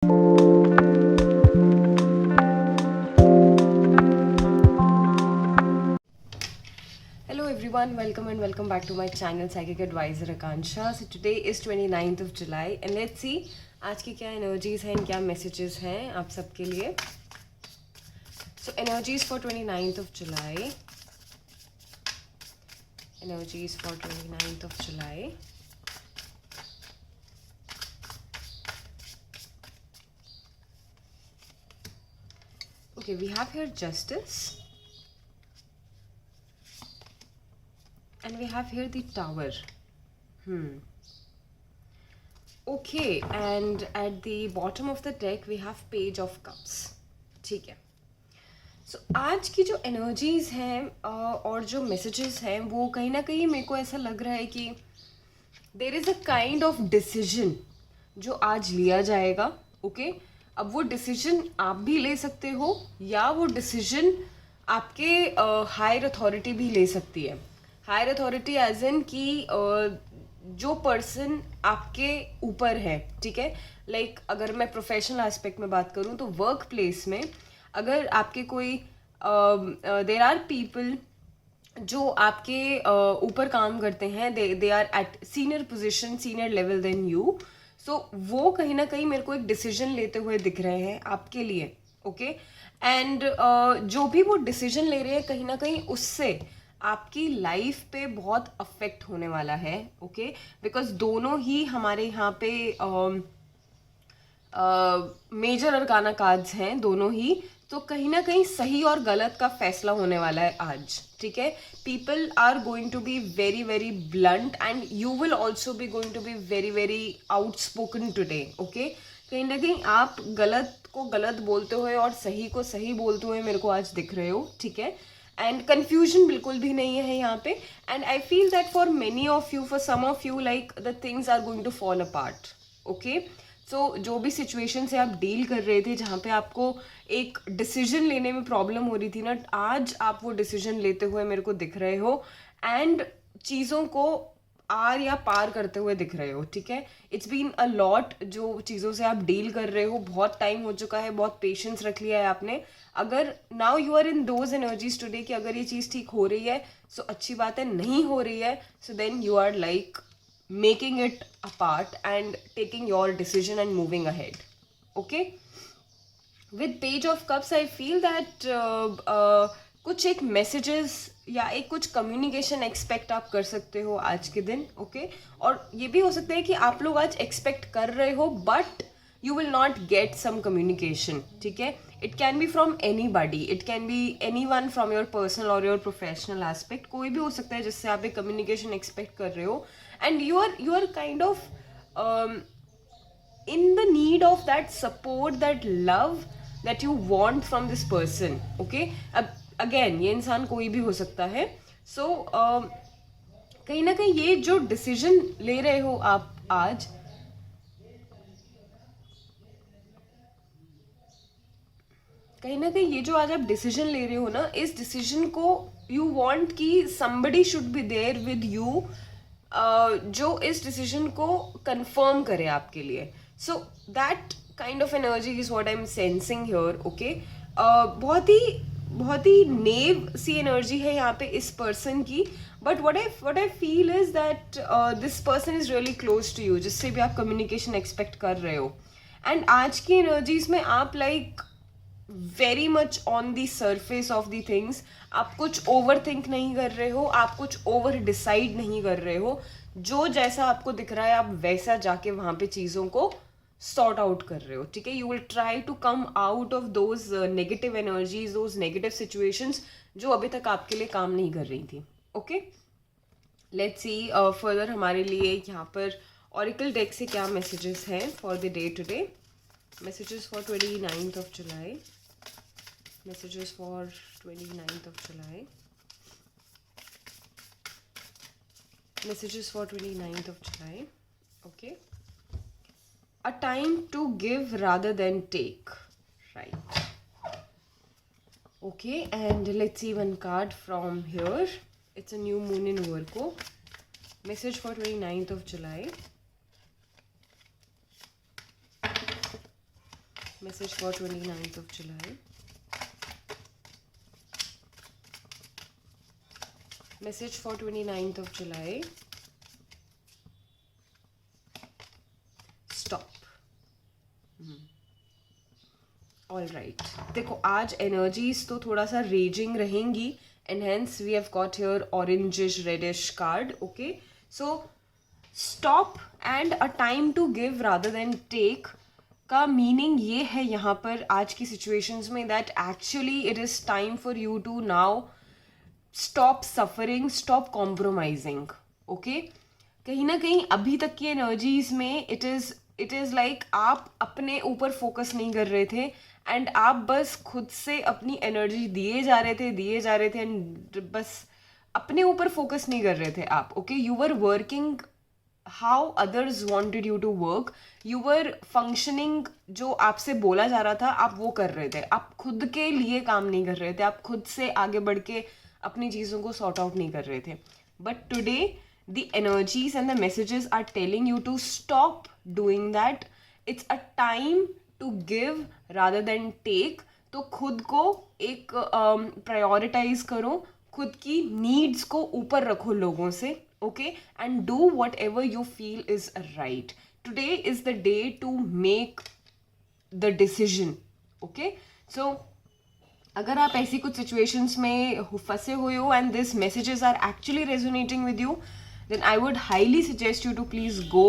Hello everyone, welcome and welcome back to my channel Psychic Advisor Akansha. So today is 29th of July and let's see आज की क्या energies हैं, क्या messages हैं आप सबके लिए. So energies for 29th of July. Energies for 29th of July. Okay, we have here Justice. And we have here the Tower. Okay, and at the bottom of the deck we have Page of Cups. ठीक है. So आज की जो energies हैं और जो messages हैं वो कहीं ना कहीं मेरे को ऐसा लग रहा है कि there is a kind of decision जो आज लिया जाएगा. Okay? अब वो decision आप भी ले सकते हो या वो decision आपके higher authority भी ले सकती है. हायर अथॉरिटी एज इन कि जो पर्सन आपके ऊपर है, ठीक है. लाइक अगर मैं प्रोफेशनल एस्पेक्ट में बात करूं तो वर्क प्लेस में अगर आपके कोई देर आर पीपल जो आपके ऊपर काम करते हैं, they are at senior position, senior level than you. So वो कहीं ना कहीं मेरे को एक डिसीजन लेते हुए दिख रहे हैं आपके लिए. ओके, एंड जो भी वो डिसीजन ले रहे हैं कहीं ना कहीं उससे आपकी लाइफ पे बहुत अफेक्ट होने वाला है. ओके, बिकॉज दोनों ही हमारे यहाँ पे मेजर अरकाना कार्ड्स हैं दोनों ही. तो कहीं ना कहीं सही और गलत का फैसला होने वाला है आज. ठीक है, people are going to be very very blunt and you will also be going to be very very outspoken today. Okay, कहीं ना कहीं आप गलत को गलत बोलते हुए और सही को सही बोलते हुए मेरे को आज दिख रहे हो. ठीक है, एंड कन्फ्यूजन बिल्कुल भी नहीं है यहाँ पे. And I feel that for many of you, for some of you, like the things are going to fall apart. Okay, so जो भी सिचुएशन से आप डील कर रहे थे जहाँ पे आपको एक डिसीजन लेने में प्रॉब्लम हो रही थी ना, आज आप वो डिसीजन लेते हुए मेरे को दिख रहे हो एंड चीज़ों को आर या पार करते हुए दिख रहे हो. ठीक है, इट्स बीन अ लॉट जो चीज़ों से आप डील कर रहे हो. बहुत टाइम हो चुका है, बहुत पेशेंस रख लिया है आपने. अगर now you are in those energies today कि अगर ये चीज़ ठीक हो रही है सो अच्छी बात है, नहीं हो रही है so then you are like making it apart and taking your decision and moving ahead. Okay, with page of cups I feel that कुछ एक मैसेजेस या एक कुछ कम्युनिकेशन एक्सपेक्ट आप कर सकते हो आज के दिन. ओके, और ये भी हो सकता है कि आप लोग आज एक्सपेक्ट कर रहे हो but you will not get some communication. ठीक है, it can be from anybody, it can be anyone from your personal or your professional aspect. कोई भी हो सकता है जिससे आप एक communication expect कर रहे हो and you are kind of in the need of that support, that love that you want from this person. Okay, अब again ये इंसान कोई भी हो सकता है. So कहीं ना कहीं ये जो decision ले रहे हो आप आज, कहीं ना कहीं ये जो आज आप डिसीजन ले रहे हो ना, इस डिसीजन को यू वांट कि somebody should be there with you जो इस डिसीजन को कंफर्म करे आपके लिए. So that kind of energy is what I am sensing here. Okay, बहुत ही नेव सी एनर्जी है यहाँ पे इस पर्सन की. But what I feel is that this person is really close to you, जिससे भी आप कम्युनिकेशन एक्सपेक्ट कर रहे हो. एंड आज की एनर्जीज में आप like very much on the surface of the things. आप कुछ ओवर थिंक नहीं कर रहे हो, आप कुछ ओवर डिसाइड नहीं कर रहे हो. जो जैसा आपको दिख रहा है आप वैसा जाके वहाँ पे चीज़ों को सॉर्ट आउट कर रहे हो. ठीक है, you will try to come out of those negative energies, those negative situations जो अभी तक आपके लिए काम नहीं कर रही थी. ओके, लेट्स सी फर्दर हमारे लिए यहाँ पर ऑरिकल डेक से क्या मैसेजेस हैं for the day today. Messages for 29th of July. Messages for 29th of July. Messages for 29th of July. Okay. A time to give rather than take. Right. Okay, and let's see one card from here. It's a new moon in Virgo. Message for 29th of July. Message for 29th of July. Message for 29th of July. Stop. All right. देखो आज energies तो थोड़ा सा raging रहेंगी and hence we have got here orangish reddish card. Okay. So stop and a time to give rather than take का meaning ये है यहाँ पर आज की सिचुएशंस में that actually it is time for you to now stop suffering, stop compromising. Okay, कहीं ना कहीं अभी तक की एनर्जीज में इट इज़ लाइक आप अपने ऊपर फोकस नहीं कर रहे थे एंड आप बस खुद से अपनी एनर्जी दिए जा रहे थे एंड बस अपने ऊपर फोकस नहीं कर रहे थे आप. Okay, you were working how others wanted you to work. You were functioning जो आपसे बोला जा रहा था आप वो कर रहे थे. आप खुद के लिए काम नहीं कर रहे थे, आप खुद से आगे बढ़ के अपनी चीज़ों को सॉर्ट आउट नहीं कर रहे थे. But today the energies and the messages are telling you to stop doing that. It's a time to give rather than take. तो खुद को एक प्रायोरिटाइज करो, खुद की नीड्स को ऊपर रखो लोगों से. Okay, and do whatever you feel is right. Today is the day to make the decision. Okay, so अगर आप ऐसी कुछ situations में फंसे हुए हो and these messages are actually resonating with you, then I would highly suggest you to please go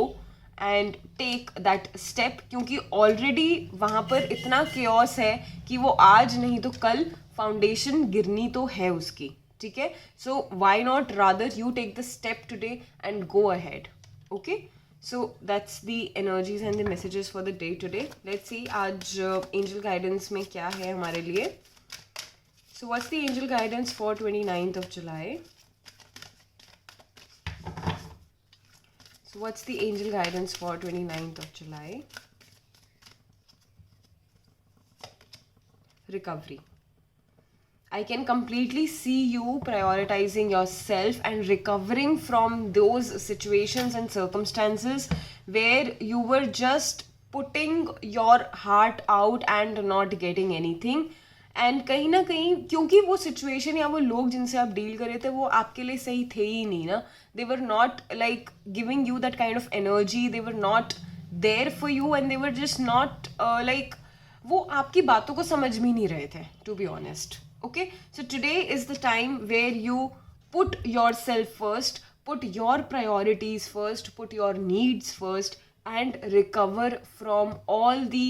and take that step. क्योंकि already वहाँ पर इतना chaos है कि वो आज नहीं तो कल foundation गिरनी तो है उसकी. ठीक है, so why not rather you take the step today and go ahead. Okay, so that's the energies and the messages for the day today. Let's see आज एंजल गाइडेंस में क्या है हमारे लिए. So what's the angel guidance for 29th of July. So what's the angel guidance for 29th of July? Recovery. I can completely see you prioritizing yourself and recovering from those situations and circumstances where you were just putting your heart out and not getting anything. And कहीं ना कहीं क्योंकि वो situation या वो लोग जिनसे आप डील कर रहे थे वो आपके लिए सही थे ही नहीं ना. They were not like giving you that kind of energy. They were not there for you and they were just not like वो आपकी बातों को समझ भी नहीं रहे थे, to be honest. Okay, so today is the time where you put yourself first, put your priorities first, put your needs first and recover from all the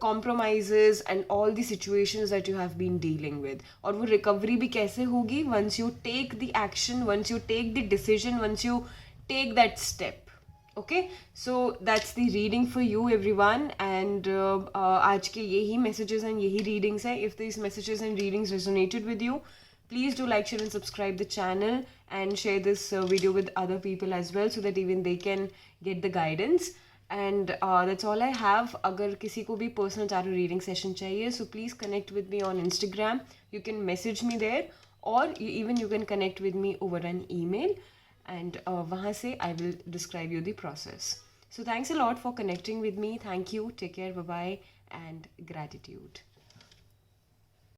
compromises and all the situations that you have been dealing with. और वो recovery भी कैसे होगी? Once you take the action, once you take the decision, once you take that step. Okay, so that's the reading for you everyone and आज के यही messages and यही readings है. If these messages and readings resonated with you, please do like, share and subscribe the channel and share this video with other people as well so that even they can get the guidance. And that's all I have. अगर किसी को भी personal tarot reading session चाहिए, so please connect with me on Instagram. You can message me there or even you can connect with me over an email. And वहाँ से I will describe you the process. So thanks a lot for connecting with me. Thank you. Take care. Bye bye and gratitude.